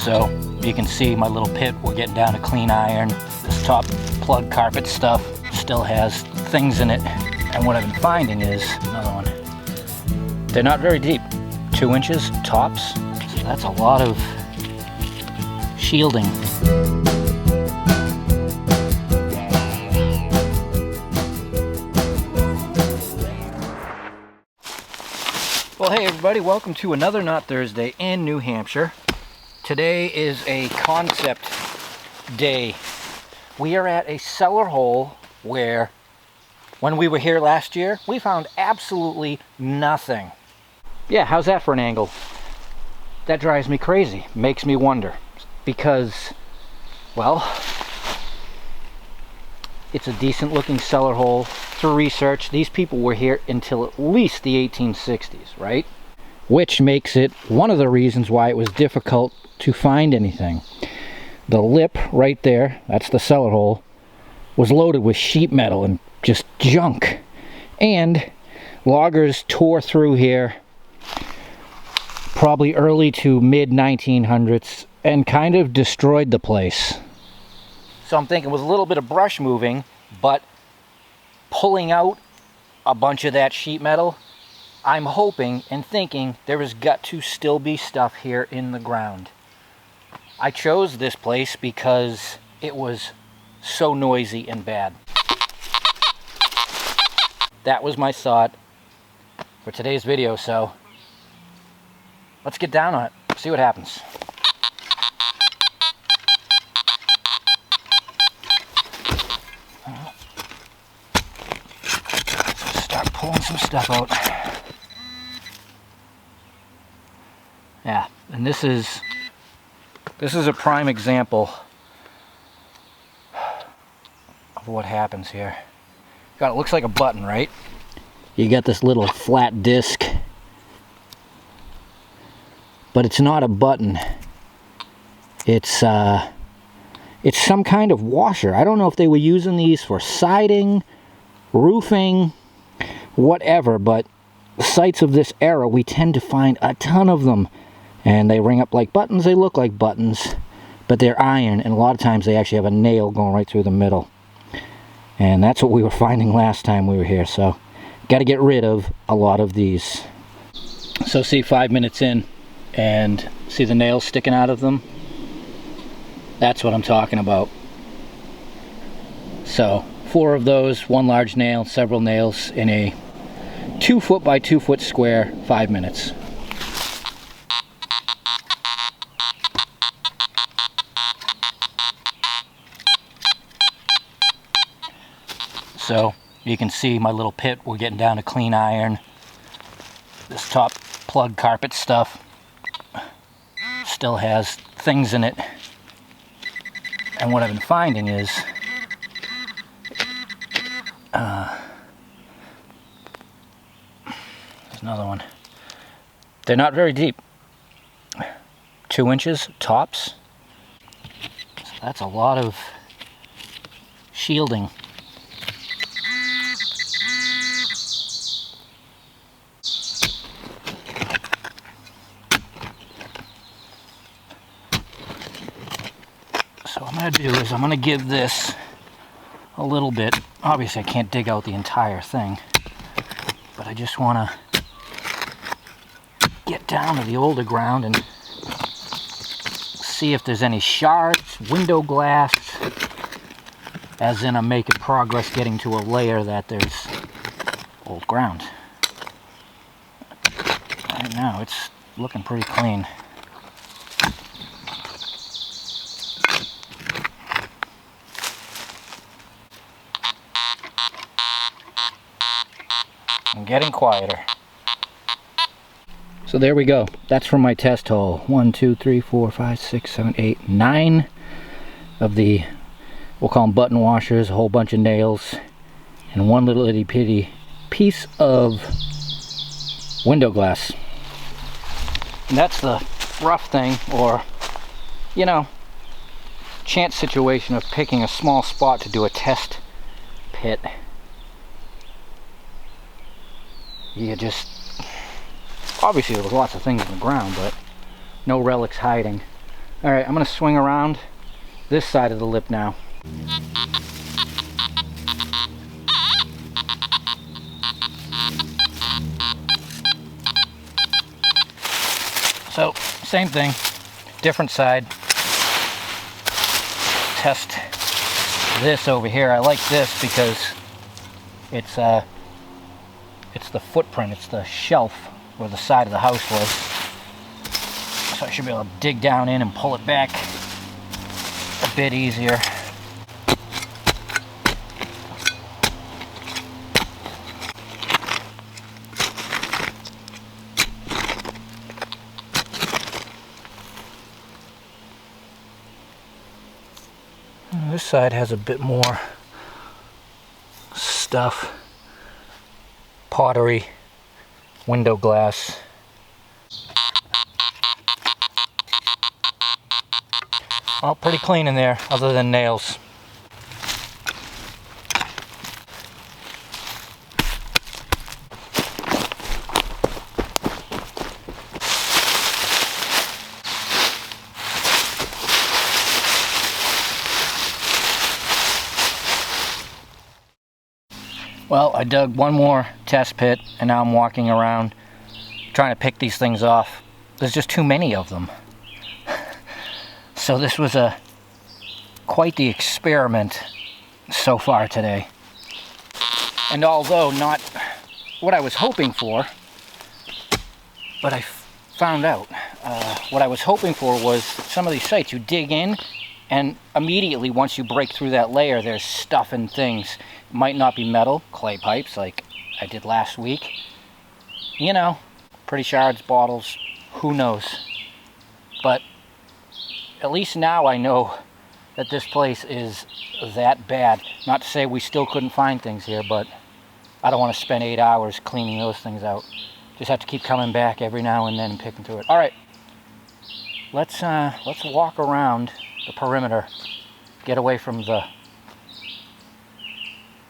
So you can see my little pit, we're getting down to clean iron. This top plug carpet stuff still has things in it. And what I've been finding is, another one, they're not very deep. 2 inches tops. So that's a lot of shielding. Well, hey everybody, welcome to another Not Thursday in New Hampshire. Today is a concept day. We are at a cellar hole where, when we were here last year, we found absolutely nothing. Yeah, how's that for an angle? That drives me crazy, makes me wonder. Because, well, it's a decent looking cellar hole. Through research, these people were here until at least the 1860s, right? Which makes it one of the reasons why it was difficult to find anything. The lip right there, that's the cellar hole, was loaded with sheet metal and just junk. And loggers tore through here probably early to mid 1900s and kind of destroyed the place. So I'm thinking with a little bit of brush moving, but pulling out a bunch of that sheet metal, I'm hoping and thinking there has got to still be stuff here in the ground. I chose this place because it was so noisy and bad. That was my thought for today's video, so let's get down on it, see what happens. Start pulling some stuff out. Yeah, and this is a prime example of what happens here. God, it looks like a button, right? You got this little flat disc, but it's not a button. It's some kind of washer. I don't know if they were using these for siding, roofing, whatever, but sites of this era, we tend to find a ton of them. And they ring up like buttons, they look like buttons, but they're iron, and a lot of times they actually have a nail going right through the middle. And that's what we were finding last time we were here, so got to get rid of a lot of these. So see, 5 minutes in, and see the nails sticking out of them? That's what I'm talking about. So 4 of those, 1 large nail, several nails in a 2 foot by 2 foot square, 5 minutes. So you can see my little pit, we're getting down to clean iron. This top plug carpet stuff still has things in it. And what I've been finding is there's another one. They're not very deep. 2 inches tops. So that's a lot of shielding. So what I'm going to do is I'm going to give this a little bit. Obviously I can't dig out the entire thing, but I just want to get down to the older ground and see if there's any shards, window glass, as in I'm making progress getting to a layer that there's old ground. Right now it's looking pretty clean. I'm getting quieter. So there we go. That's from my test hole. 1, 2, 3, 4, 5, 6, 7, 8, 9 of the, we'll call them button washers, a whole bunch of nails, and 1 little itty bitty piece of window glass. And that's the rough thing, or, you know, chance situation of picking a small spot to do a test pit. You just, obviously there was lots of things in the ground, but no relics hiding. Alright, I'm going to swing around this side of the lip now. So, same thing, different side. Test this over here. I like this because it's the footprint, it's the shelf where the side of the house was. So I should be able to dig down in and pull it back a bit easier. This side has a bit more stuff. Pottery, window glass. All pretty clean in there, other than nails. Well, I dug one more test pit and now I'm walking around trying to pick these things off. There's just too many of them. So this was quite the experiment so far today. And although not what I was hoping for, but I found out. What I was hoping for was some of these sites you dig in and immediately once you break through that layer there's stuff and things. It might not be metal, clay pipes like I did last week. You know, pretty shards, bottles, who knows. But at least now I know that this place is that bad. Not to say we still couldn't find things here, but I don't want to spend 8 hours cleaning those things out. Just have to keep coming back every now and then and picking through it. All right, let's walk around the perimeter, get away from the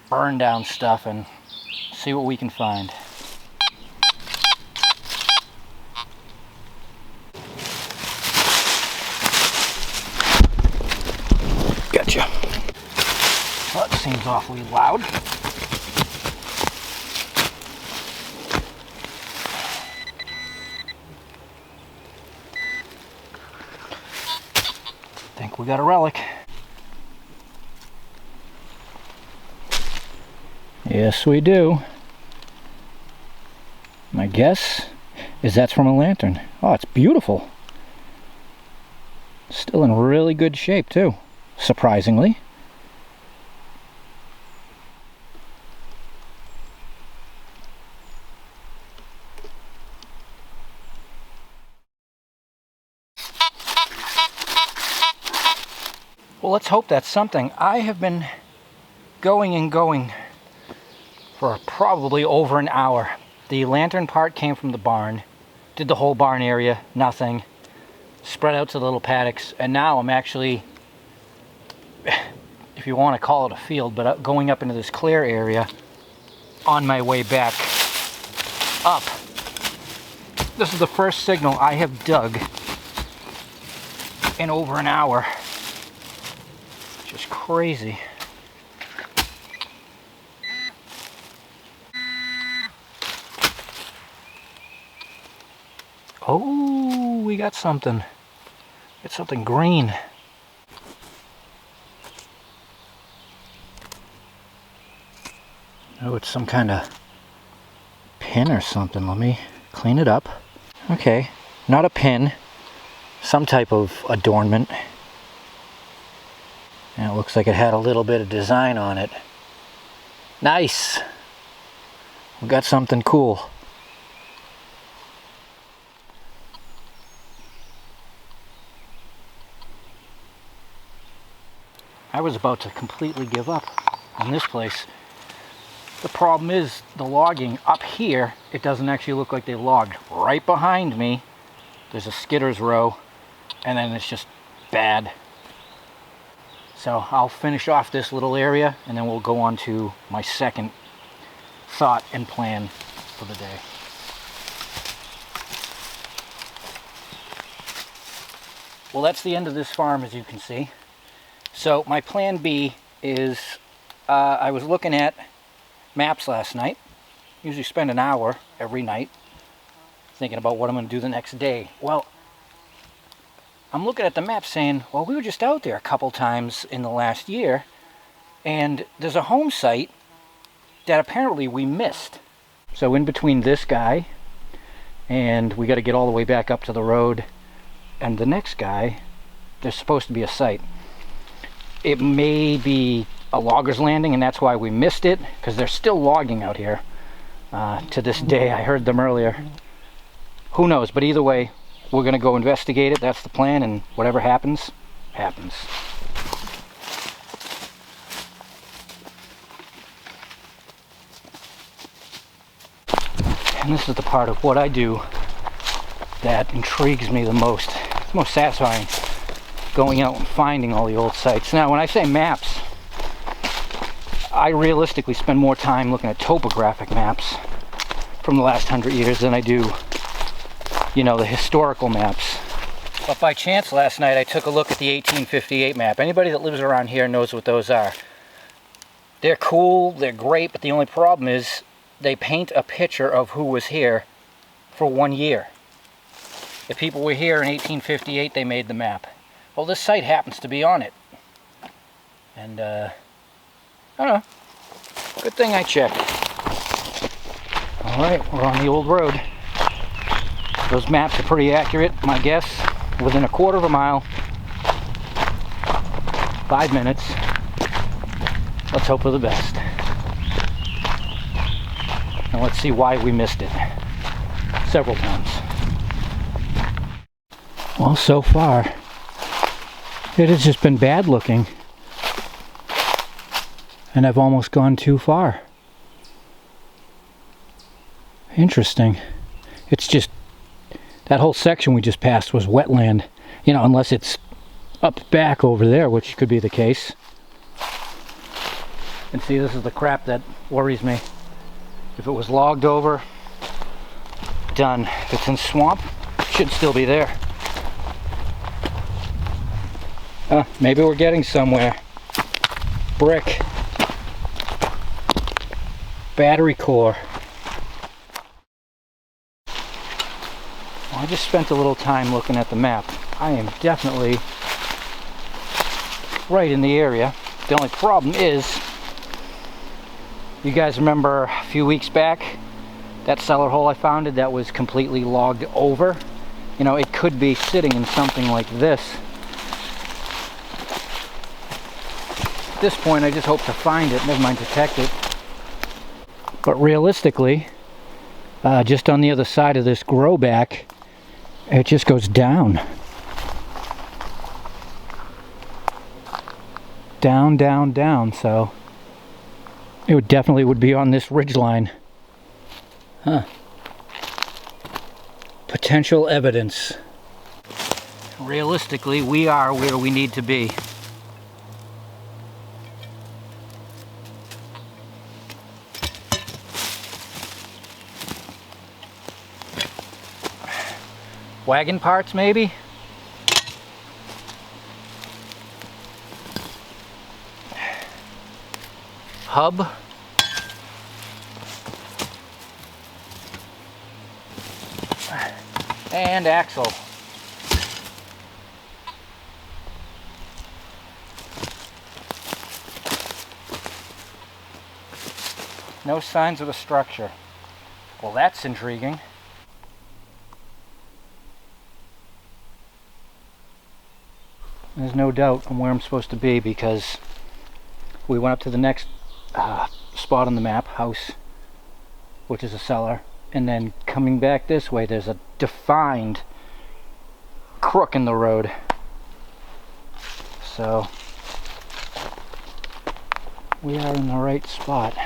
burn down stuff and see what we can find. Gotcha. Well, that seems awfully loud. Think we got a relic. Yes, we do. My guess is that's from a lantern. Oh, it's beautiful. Still in really good shape, too. Surprisingly. Well, let's hope that's something. I have been going and going for probably over an hour. The lantern part came from the barn. Did the whole barn area, nothing. Spread out to the little paddocks, and now I'm actually, if you want to call it a field, but going up into this clear area on my way back up. This is the first signal I have dug in over an hour. Just crazy. Oh, we got something. It's something green. Oh, it's some kind of pin or something. Let me clean it up. Okay, not a pin. Some type of adornment. And it looks like it had a little bit of design on it. Nice! We got something cool. I was about to completely give up on this place. The problem is the logging up here, it doesn't actually look like they logged. Right behind me, there's a skidder's row, and then it's just bad. So I'll finish off this little area and then we'll go on to my second thought and plan for the day. well, that's the end of this farm, as you can see. So my plan B is, I was looking at maps last night. Usually spend an hour every night thinking about what I'm going to do the next day. Well, I'm looking at the map saying, well, we were just out there a couple times in the last year, and there's a home site that apparently we missed. So in between this guy, and we got to get all the way back up to the road, and the next guy, there's supposed to be a site. It may be a logger's landing, and that's why we missed it, because they're still logging out here to this day. I heard them earlier. Who knows, but either way, we're going to go investigate it. That's the plan, and whatever happens, happens. And this is the part of what I do that intrigues me the most. It's most satisfying, going out and finding all the old sites. Now, when I say maps, I realistically spend more time looking at topographic maps from the last 100 years than I do, you know, the historical maps. But by chance last night I took a look at the 1858 map. Anybody that lives around here knows what those are. They're cool, they're great, but the only problem is they paint a picture of who was here for 1 year. If people were here in 1858, they made the map. Well, this site happens to be on it. And, I don't know. Good thing I checked. Alright, we're on the old road. Those maps are pretty accurate, my guess. Within a quarter of a mile. 5 minutes. Let's hope for the best. And let's see why we missed it. Several times. Well, so far, it has just been bad looking. And I've almost gone too far. Interesting. It's just, that whole section we just passed was wetland. You know, unless it's up back over there, which could be the case. And see, this is the crap that worries me. If it was logged over, done. If it's in swamp, it should still be there. Maybe we're getting somewhere. Brick. Battery core. Well, I just spent a little time looking at the map. I am definitely right in the area. The only problem is, you guys remember a few weeks back, that cellar hole I found that was completely logged over? You know, it could be sitting in something like this. At this point, I just hope to find it, never mind detect it. But realistically, just on the other side of this grow back, it just goes down. Down, down, down, so it would definitely be on this ridge line. Huh. Potential evidence. Realistically, we are where we need to be. Wagon parts, maybe? Hub. And axle. No signs of a structure. Well, that's intriguing. There's no doubt on where I'm supposed to be, because we went up to the next spot on the map, house, which is a cellar, and then coming back this way there's a defined crook in the road. So we are in the right spot.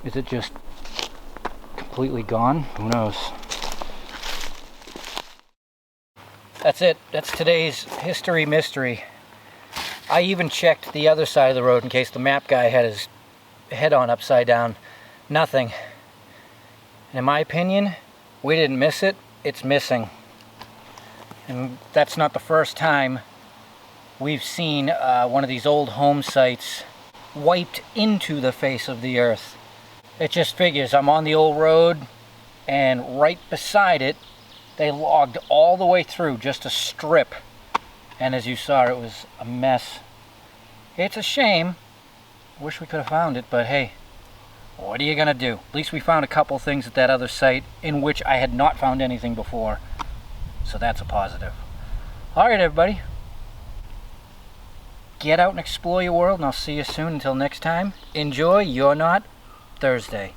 Is it just completely gone? Who knows? That's it. That's today's history mystery. I even checked the other side of the road in case the map guy had his head on upside down. Nothing. In my opinion, we didn't miss it. It's missing. And that's not the first time we've seen one of these old home sites wiped into the face of the earth. It just figures I'm on the old road, and right beside it they logged all the way through just a strip, and as you saw, it was a mess. It's a shame. Wish we could have found it, but hey, what are you gonna do? At least we found a couple things at that other site in which I had not found anything before, so that's a positive. Alright everybody, get out and explore your world, and I'll see you soon. Until next time, enjoy your Not Thursday.